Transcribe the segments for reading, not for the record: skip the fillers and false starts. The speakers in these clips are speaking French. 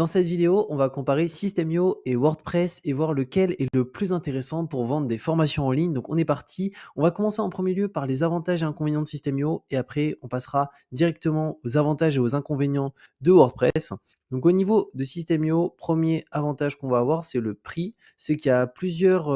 Dans cette vidéo, on va comparer System.io et WordPress et voir lequel est le plus intéressant pour vendre des formations en ligne. Donc on est parti. On va commencer en premier lieu par les avantages et inconvénients de System.io et après on passera directement aux avantages et aux inconvénients de WordPress. Donc au niveau de System.io, premier avantage qu'on va avoir, c'est le prix. C'est qu'il y a plusieurs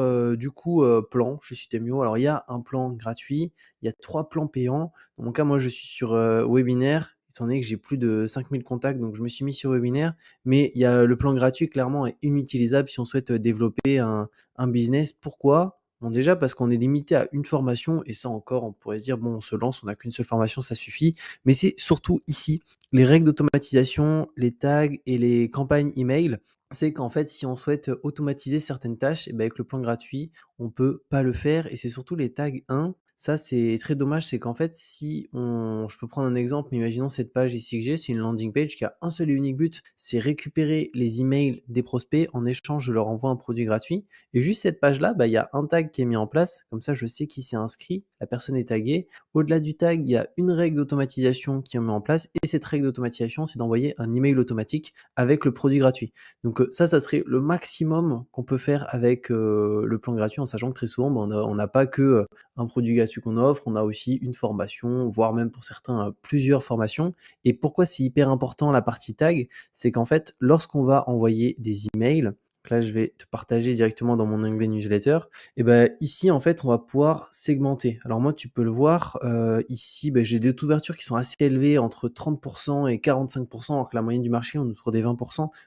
plans chez System.io. Alors il y a un plan gratuit, il y a 3 plans payants. Dans mon cas, moi je suis sur Webinaire, étant donné que j'ai plus de 5000 contacts, donc je me suis mis sur Webinaire. Mais il y a le plan gratuit, clairement, est inutilisable si on souhaite développer un business. Pourquoi? Bon, déjà parce qu'on est limité à une formation et ça encore, on pourrait se dire: «Bon, on se lance, on n'a qu'une seule formation, ça suffit». Mais c'est surtout ici, les règles d'automatisation, les tags et les campagnes email. C'est qu'en fait, si on souhaite automatiser certaines tâches et bah, avec le plan gratuit, on peut pas le faire et c'est surtout les tags 1. Ça, c'est très dommage, c'est qu'en fait, si on je peux prendre un exemple, imaginons cette page ici que j'ai, c'est une landing page qui a un seul et unique but, c'est récupérer les emails des prospects. En échange, je leur envoie un produit gratuit et juste cette page-là, bah, il y a un tag qui est mis en place. Comme ça, je sais qui s'est inscrit, la personne est taguée. Au-delà du tag, il y a une règle d'automatisation qui est mise en place et cette règle d'automatisation, c'est d'envoyer un email automatique avec le produit gratuit. Donc ça serait le maximum qu'on peut faire avec le plan gratuit, en sachant que très souvent, bah, on n'a pas que un produit gratuit qu'on offre, on a aussi une formation, voire même pour certains, plusieurs formations. Et pourquoi c'est hyper important la partie tag? C'est qu'en fait, lorsqu'on va envoyer des emails, donc là je vais te partager directement dans mon onglet newsletter, et ben ici en fait on va pouvoir segmenter. Alors moi tu peux le voir, ici, j'ai des taux d'ouverture qui sont assez élevés, entre 30 et 45 alors que la moyenne du marché on est autour des 20.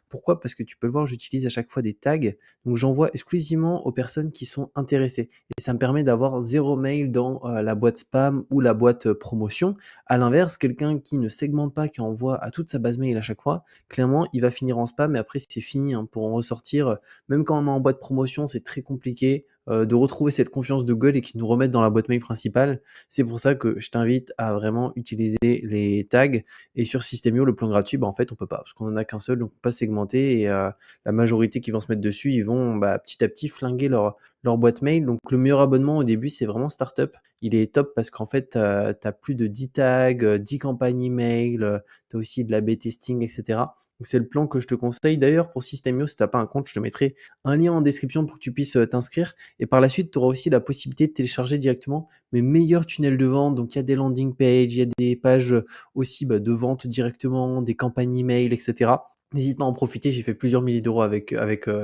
Pourquoi? Parce que tu peux le voir, j'utilise à chaque fois des tags, donc j'envoie exclusivement aux personnes qui sont intéressées et ça me permet d'avoir 0 mail dans, la boîte spam ou la boîte, promotion. À l'inverse, quelqu'un qui ne segmente pas, qui envoie à toute sa base mail à chaque fois, clairement, il va finir en spam et après c'est fini, hein, pour en ressortir, même quand on est en boîte promotion, c'est très compliqué, de retrouver cette confiance de gueule et qu'ils nous remettent dans la boîte mail principale. C'est pour ça que je t'invite à vraiment utiliser les tags et sur System.io, le plan gratuit, en fait, on peut pas parce qu'on en a qu'un seul, donc on peut pas segmenter et la majorité qui vont se mettre dessus, ils vont, petit à petit flinguer leur boîte mail. Donc le meilleur abonnement au début, c'est vraiment Startup. Il est top parce qu'en fait, tu as plus de 10 tags, 10 campagnes email, tu as aussi de l'A/B testing, et cetera. Donc c'est le plan que je te conseille. D'ailleurs, pour System.io, si tu as pas un compte, je te mettrai un lien en description pour que tu puisses, t'inscrire et par la suite, tu auras aussi la possibilité de télécharger directement mes meilleurs tunnels de vente. Donc il y a des landing pages, il y a des pages, aussi, de vente directement, des campagnes email, et cetera. N'hésite pas à en profiter, j'ai fait plusieurs milliers d'euros avec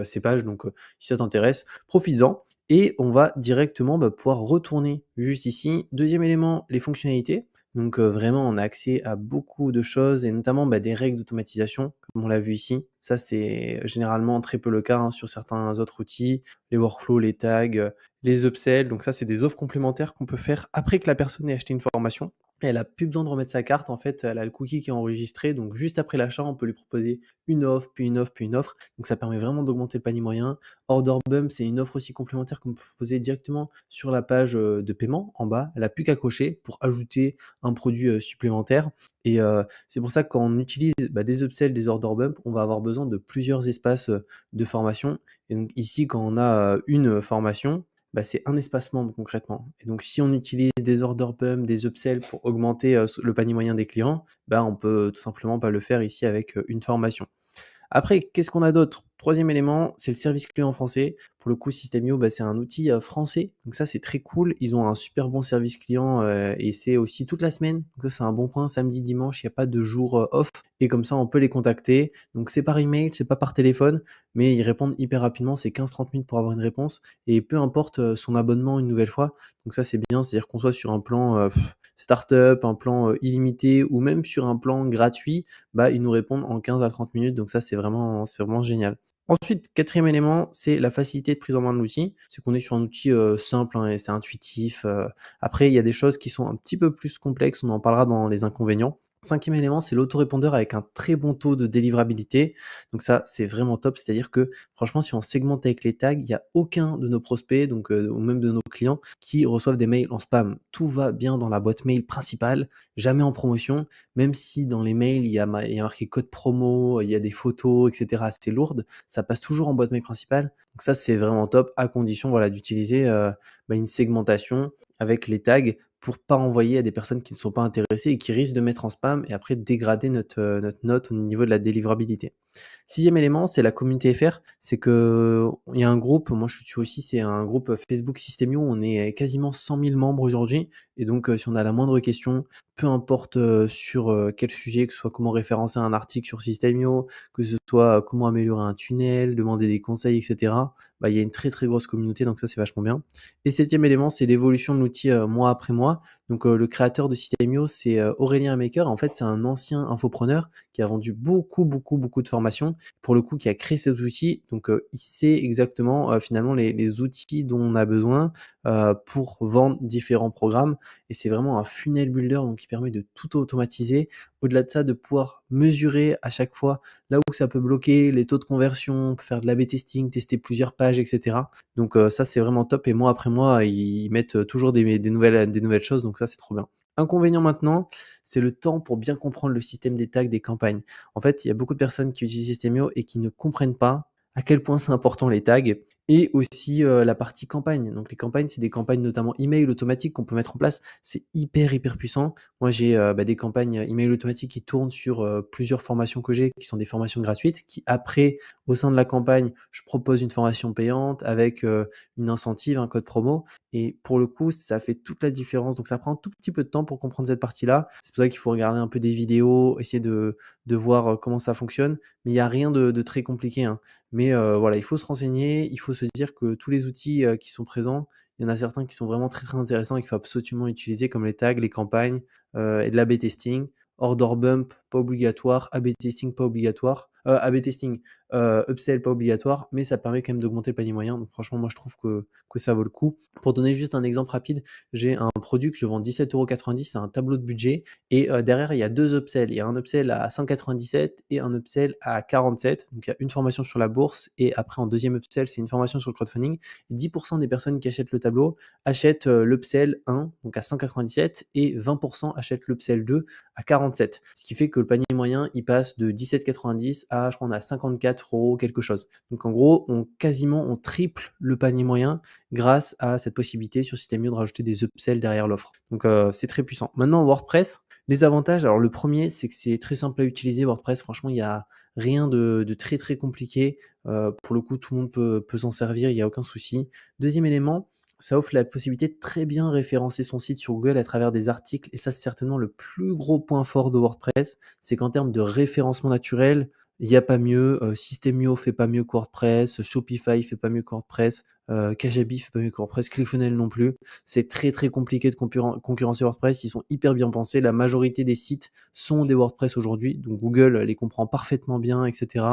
ces pages, donc si ça t'intéresse, profites-en et on va directement, pouvoir retourner juste ici. Deuxième élément, les fonctionnalités. Donc vraiment, on a accès à beaucoup de choses et notamment, des règles d'automatisation, comme on l'a vu ici. Ça, c'est généralement très peu le cas, hein, sur certains autres outils, les workflows, les tags, les upsells. Donc ça, c'est des offres complémentaires qu'on peut faire après que la personne ait acheté une formation. Et elle a plus besoin de remettre sa carte, en fait, elle a le cookie qui est enregistré, donc juste après l'achat, on peut lui proposer une offre, puis une offre, puis une offre. Donc ça permet vraiment d'augmenter le panier moyen. Order Bump, c'est une offre aussi complémentaire qu'on peut proposer directement sur la page, de paiement en bas. Elle a plus qu'à cocher pour ajouter un produit, supplémentaire et c'est pour ça que quand on utilise, des upsells, des Order Bump, on va avoir besoin de plusieurs espaces, de formation et donc ici, quand on a, une formation, c'est un espace membre concrètement et donc si on utilise des Order Bump, des upsells pour augmenter, le panier moyen des clients, on peut tout simplement pas le faire ici avec, une formation. Après, qu'est-ce qu'on a d'autre? Troisième élément, c'est le service client français. Pour le coup, System.io, c'est un outil, français, donc ça, c'est très cool. Ils ont un super bon service client, et c'est aussi toute la semaine, donc ça, c'est un bon point. Samedi, dimanche, il y a pas de jour, off et comme ça, on peut les contacter. Donc c'est par email, c'est pas par téléphone, mais ils répondent hyper rapidement. C'est 15-30 minutes pour avoir une réponse et peu importe, son abonnement une nouvelle fois. Donc ça, c'est bien, c'est-à-dire qu'on soit sur un plan, start-up, un plan, illimité ou même sur un plan gratuit, ils nous répondent en 15 à 30 minutes, donc ça, c'est vraiment génial. Ensuite, quatrième élément, c'est la facilité de prise en main de l'outil. C'est qu'on est sur un outil, simple, hein, et c'est intuitif, après il y a des choses qui sont un petit peu plus complexes, on en parlera dans les inconvénients. Cinquième élément, c'est l'autorépondeur avec un très bon taux de délivrabilité. Donc ça, c'est vraiment top, c'est-à-dire que franchement, si on segmente avec les tags, il y a aucun de nos prospects, donc ou même de nos clients qui reçoivent des mails en spam. Tout va bien dans la boîte mail principale, jamais en promotion, même si dans les mails, il y a marqué code promo, il y a des photos, et cetera, assez lourdes, ça passe toujours en boîte mail principale. Donc ça, c'est vraiment top, à condition, voilà, d'utiliser, une segmentation avec les tags pour pas envoyer à des personnes qui ne sont pas intéressées et qui risquent de mettre en spam et après dégrader notre note au niveau de la délivrabilité. 6e élément, c'est la communauté FR. C'est que il y a un groupe, moi je suis dessus aussi, c'est un groupe Facebook Systemio. On est quasiment 100 000 membres aujourd'hui. Et donc, si on a la moindre question, peu importe sur quel sujet, que ce soit comment référencer un article sur Systemio, que ce soit comment améliorer un tunnel, demander des conseils, etc. Bah, il y a une très très grosse communauté, donc ça c'est vachement bien. Et 7e élément, c'est l'évolution de l'outil mois après mois. Donc, le créateur de Systemio, c'est Aurélien Maker. En fait, c'est un ancien infopreneur qui a vendu beaucoup, beaucoup, beaucoup de formations. Pour le coup, qui a créé cet outil. Donc, il sait exactement finalement les outils dont on a besoin pour vendre différents programmes. Et c'est vraiment un funnel builder, donc qui permet de tout automatiser. Au-delà de ça, de pouvoir mesurer à chaque fois là où ça peut bloquer, les taux de conversion, on peut faire de l'A/B testing, tester plusieurs pages, etc. Donc ça, c'est vraiment top. Et mois après mois, ils mettent toujours des nouvelles choses. Donc ça, c'est trop bien. Inconvénient maintenant, c'est le temps pour bien comprendre le système des tags des campagnes. En fait, il y a beaucoup de personnes qui utilisent Systemio et qui ne comprennent pas à quel point c'est important les tags et aussi la partie campagne. Donc les campagnes, c'est des campagnes notamment email automatiques qu'on peut mettre en place. C'est hyper, hyper puissant. Moi, j'ai des campagnes email automatiques qui tournent sur plusieurs formations que j'ai, qui sont des formations gratuites, qui après, au sein de la campagne, je propose une formation payante avec une incentive, un code promo. Et pour le coup, ça fait toute la différence. Donc ça prend un tout petit peu de temps pour comprendre cette partie-là. C'est pour ça qu'il faut regarder un peu des vidéos, essayer de voir comment ça fonctionne. Mais il n'y a rien de très compliqué, hein. Mais voilà, il faut se renseigner, il faut se dire que tous les outils qui sont présents, il y en a certains qui sont vraiment très très intéressants et qu'il faut absolument utiliser, comme les tags, les campagnes et de l'A/B testing. Order bump, pas obligatoire. A/B testing, pas obligatoire. A/B testing, upsell, pas obligatoire, mais ça permet quand même d'augmenter le panier moyen. Donc franchement, moi je trouve que ça vaut le coup. Pour donner juste un exemple rapide, j'ai un produit que je vends 17,90 €, c'est un tableau de budget. Et derrière, il y a deux upsells. Il y a un upsell à 197 et un upsell à 47. Donc il y a une formation sur la bourse et après en deuxième upsell, c'est une formation sur le crowdfunding. Et 10% des personnes qui achètent le tableau achètent l'upsell 1, donc à 197, et 20% achètent l'upsell 2 à 47. Ce qui fait que le panier moyen, il passe de 17,90 à, je crois, on a 54 € quelque chose. Donc en gros, on triple le panier moyen grâce à cette possibilité sur Systemio de rajouter des upsells derrière l'offre. Donc c'est très puissant. Maintenant, WordPress, les avantages, alors le premier, c'est que c'est très simple à utiliser WordPress. Franchement, il n'y a rien de très très compliqué. Pour le coup, tout le monde peut s'en servir, il n'y a aucun souci. Deuxième élément, ça offre la possibilité de très bien référencer son site sur Google à travers des articles. Et ça, c'est certainement le plus gros point fort de WordPress. C'est qu'en termes de référencement naturel, il n'y a pas mieux. Systemio fait pas mieux que WordPress. Shopify fait pas mieux que WordPress. Kajabi fait pas mieux que WordPress. ClickFunnels non plus. C'est très très compliqué de concurrencer WordPress. Ils sont hyper bien pensés. La majorité des sites sont des WordPress aujourd'hui. Donc Google les comprend parfaitement bien, etc.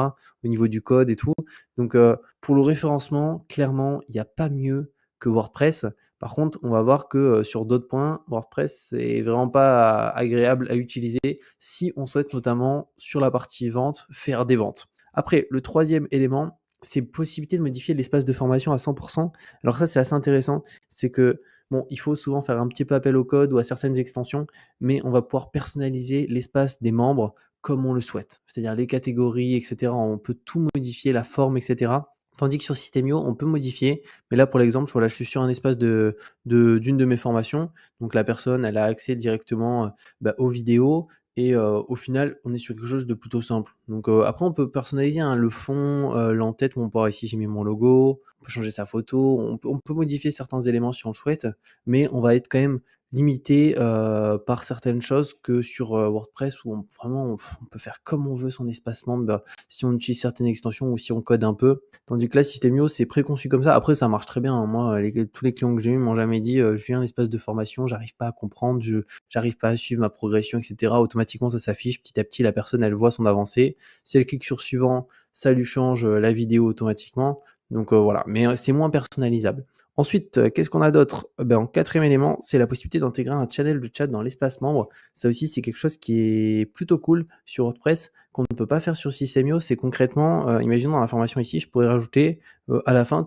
Au niveau du code et tout. Donc pour le référencement, clairement, il n'y a pas mieux que WordPress. Par contre, on va voir que sur d'autres points, WordPress, c'est vraiment pas agréable à utiliser si on souhaite notamment sur la partie vente faire des ventes. Après, le troisième élément, c'est possibilité de modifier l'espace de formation à 100%. Alors ça, c'est assez intéressant. C'est que, bon, il faut souvent faire un petit peu appel au code ou à certaines extensions, mais on va pouvoir personnaliser l'espace des membres comme on le souhaite. C'est-à-dire les catégories, etc. On peut tout modifier, la forme, etc. Tandis que sur Systemio, on peut modifier. Mais là, pour l'exemple, voilà, je suis sur un espace d'une de mes formations. Donc la personne, elle a accès directement aux vidéos. Et au final, on est sur quelque chose de plutôt simple. Donc après, on peut personnaliser le fond, l'entête. On peut voir ici, j'ai mis mon logo. On peut changer sa photo. On peut modifier certains éléments si on le souhaite. Mais on va être quand même limité par certaines choses que sur WordPress où vraiment on peut faire comme on veut son espacement. Si on utilise certaines extensions ou si on code un peu. Tandis que là, Systemio, c'est préconçu comme ça. Après, ça marche très bien, hein. Moi, tous les clients que j'ai eu m'ont jamais dit je viens à l'espace de formation, j'arrive pas à comprendre, j'arrive pas à suivre ma progression, etc. Automatiquement, ça s'affiche. Petit à petit, la personne, elle voit son avancée. Si elle clique sur suivant, ça lui change la vidéo automatiquement. Donc voilà, mais c'est moins personnalisable. Ensuite, qu'est-ce qu'on a d'autre? En quatrième élément, c'est la possibilité d'intégrer un channel de chat dans l'espace membre. Ça aussi, c'est quelque chose qui est plutôt cool sur WordPress, qu'on ne peut pas faire sur Systemio. C'est concrètement, imaginons dans la formation ici, je pourrais rajouter à la fin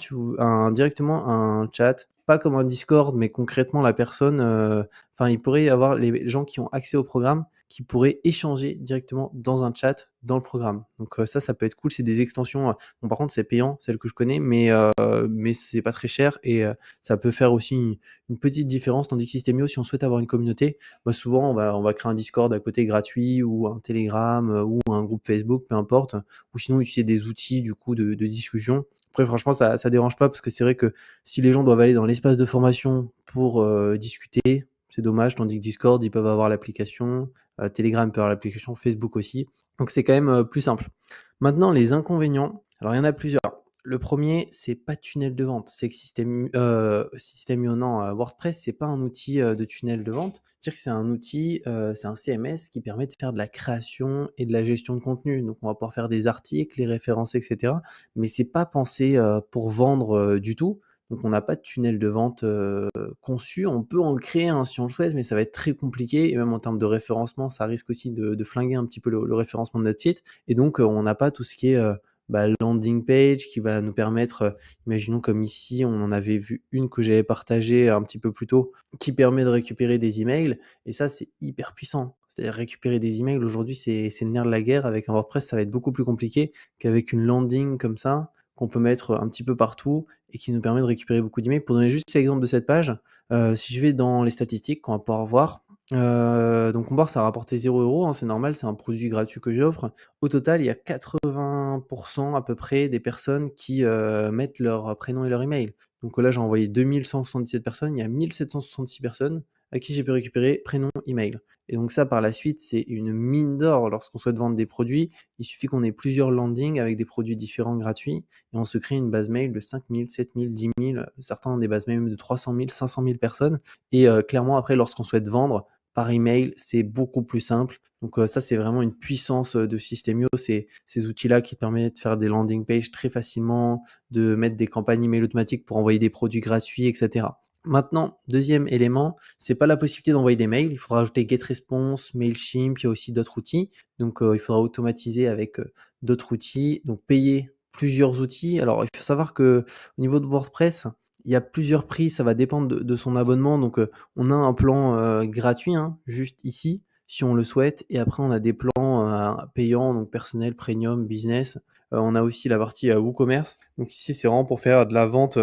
directement un chat, pas comme un Discord, mais concrètement la personne, il pourrait y avoir les gens qui ont accès au programme qui pourraient échanger directement dans un chat dans le programme. Donc ça peut être cool. C'est des extensions, bon par contre c'est payant, celle que je connais, mais c'est pas très cher et ça peut faire aussi une petite différence. Tandis que System.io, si on souhaite avoir une communauté, bah, souvent on va créer un Discord à côté gratuit ou un Telegram, ou un groupe Facebook, peu importe, ou sinon utiliser des outils du coup de discussion. Après franchement ça dérange pas parce que c'est vrai que si les gens doivent aller dans l'espace de formation pour, discuter, c'est dommage. Tandis que Discord, ils peuvent avoir l'application, Telegram peut avoir l'application, Facebook aussi. Donc c'est quand même, plus simple. Maintenant les inconvénients, alors il y en a plusieurs. Le premier, c'est pas de tunnel de vente. C'est que System.io non, WordPress, c'est pas un outil, de tunnel de vente. C'est-à-dire que c'est un outil, c'est un CMS qui permet de faire de la création et de la gestion de contenu. Donc on va pouvoir faire des articles, les référencer et cetera. Mais c'est pas pensé, pour vendre, du tout. Donc on n'a pas de tunnel de vente, conçu. On peut en créer un si on le souhaite, mais ça va être très compliqué et même en termes de référencement, ça risque aussi de flinguer un petit peu le référencement de notre site et donc on n'a pas tout ce qui est, landing page qui va nous permettre, imaginons comme ici, on en avait vu une que j'avais partagée un petit peu plus tôt, qui permet de récupérer des emails et ça, c'est hyper puissant. C'est-à-dire récupérer des emails aujourd'hui, c'est le nerf de la guerre. Avec un WordPress, ça va être beaucoup plus compliqué qu'avec une landing comme ça, qu'on peut mettre un petit peu partout et qui nous permet de récupérer beaucoup d'emails. Pour donner juste l'exemple de cette page, si je vais dans les statistiques qu'on va pouvoir voir, donc on voit que ça a rapporté 0 €, hein, c'est normal, c'est un produit gratuit que j'offre. Au total, il y a 80 à peu près des personnes qui, mettent leur prénom et leur email. Donc là, j'ai envoyé 2 177 personnes, il y a 1 766 personnes à qui j'ai pu récupérer prénom, email et donc ça, par la suite, c'est une mine d'or lorsqu'on souhaite vendre des produits. Il suffit qu'on ait plusieurs landings avec des produits différents gratuits et on se crée une base mail de 5 000, 7 000, 10 000, certains ont des bases mail même de 300 000, 500 000 personnes et clairement après lorsqu'on souhaite vendre par email, c'est beaucoup plus simple. Donc ça, c'est vraiment une puissance, de System.io. C'est ces outils-là qui permettent de faire des landing pages très facilement, de mettre des campagnes email automatiques pour envoyer des produits gratuits et cetera. Maintenant, deuxième élément, c'est pas la possibilité d'envoyer des mails. Il faudra ajouter GetResponse, Mailchimp, il y a aussi d'autres outils. Donc il faudra automatiser avec, d'autres outils, donc payer plusieurs outils. Alors il faut savoir qu'au niveau de WordPress, il y a plusieurs prix, ça va dépendre de son abonnement. Donc on a un plan, gratuit, hein, juste ici, si on le souhaite et après on a des plans, payants, donc personnel, premium, business. On a aussi la partie, WooCommerce. Donc ici, c'est vraiment pour faire de la vente,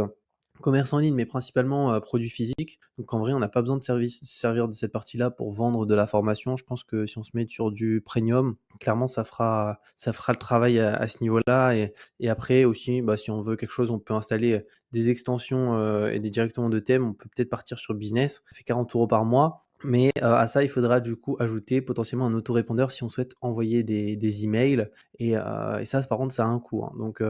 commerce en ligne, mais principalement, produits physiques. Donc en vrai, on n'a pas besoin de servir de cette partie-là pour vendre de la formation. Je pense que si on se met sur du premium, clairement ça fera le travail à ce niveau-là et après aussi, bah, si on veut quelque chose, on peut installer, des extensions, et des directement de thèmes. On peut peut-être partir sur business. Ça fait 40 € par mois. Mais, à ça, il faudra du coup ajouter potentiellement un autorépondeur si on souhaite envoyer des emails et ça, par contre, ça a un coût, hein. Donc,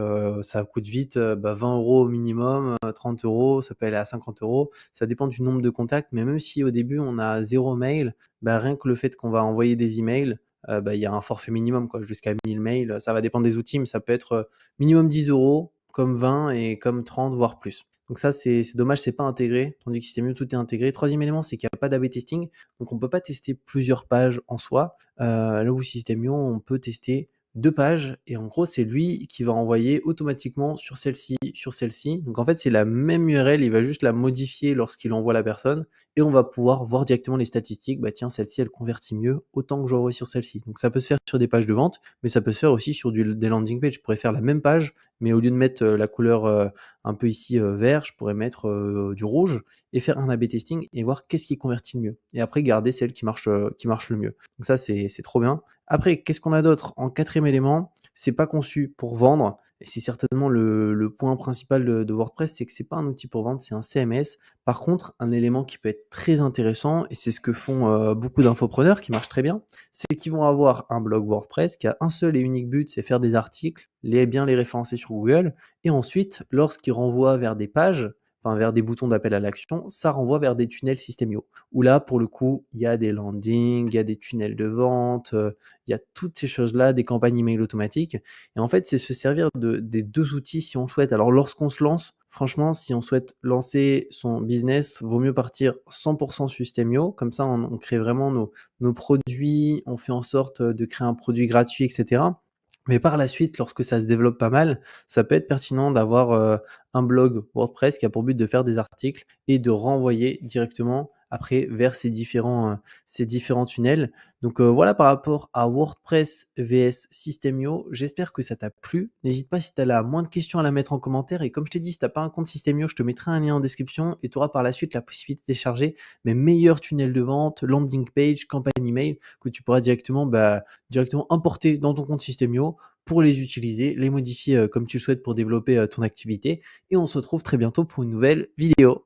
ça coûte vite, 20 € au minimum, 30 €, ça peut aller à 50 €. Ça dépend du nombre de contacts, mais même si au début on a 0 mail, bah, rien que le fait qu'on va envoyer des emails, bah, il y a un forfait minimum quoi, jusqu'à 1 000 mails. Ça va dépendre des outils, mais ça peut être, minimum 10 €, comme 20 et comme 30, voire plus. Donc ça, c'est dommage, c'est pas intégré, tandis que System.io, tout est intégré. Troisième élément, c'est qu'il y a pas d'A/B testing, donc on peut pas tester plusieurs pages en soi. Là où System.io, on peut tester 2 pages et en gros, c'est lui qui va envoyer automatiquement sur celle-ci, sur celle-ci. Donc en fait, c'est la même URL, il va juste la modifier lorsqu'il envoie la personne et on va pouvoir voir directement les statistiques. Bah tiens, celle-ci, elle convertit mieux, autant que j'envoie sur celle-ci. Donc ça peut se faire sur des pages de vente, mais ça peut se faire aussi sur des landing pages. Je pourrais faire la même page, mais au lieu de mettre, la couleur, un peu ici, vert, je pourrais mettre, du rouge et faire un A/B testing et voir qu'est-ce qui convertit le mieux et après garder celle qui marche le mieux. Donc ça, c'est trop bien. Après, qu'est-ce qu'on a d'autre? En quatrième élément, c'est pas conçu pour vendre et c'est certainement le point principal de WordPress, c'est que c'est pas un outil pour vendre, c'est un CMS. Par contre, un élément qui peut être très intéressant et c'est ce que font, beaucoup d'infopreneurs qui marchent très bien, c'est qu'ils vont avoir un blog WordPress qui a un seul et unique but, c'est faire des articles, bien les référencer sur Google et ensuite, lorsqu'ils renvoient vers des pages, enfin vers des boutons d'appel à l'action, ça renvoie vers des tunnels System.io. Où là, pour le coup, il y a des landings, il y a des tunnels de vente, il y a toutes ces choses-là, des campagnes email automatiques. Et en fait, c'est se servir des 2 outils si on souhaite. Alors lorsqu'on se lance, franchement, si on souhaite lancer son business, vaut mieux partir 100 sur System.io. Comme ça, on crée vraiment nos produits, on fait en sorte, de créer un produit gratuit et cetera. Mais par la suite, lorsque ça se développe pas mal, ça peut être pertinent d'avoir, un blog WordPress qui a pour but de faire des articles et de renvoyer directement après vers ces différents tunnels. Donc voilà par rapport à WordPress vs Systemio. J'espère que ça t'a plu. N'hésite pas si tu as la moindre question à la mettre en commentaire et comme je t'ai dit, si tu as pas un compte Systemio, je te mettrai un lien en description et tu auras par la suite la possibilité de télécharger mes meilleurs tunnels de vente, landing page, campagne email que tu pourras directement importer dans ton compte Systemio pour les utiliser, les modifier, comme tu le souhaites pour développer, ton activité et on se retrouve très bientôt pour une nouvelle vidéo.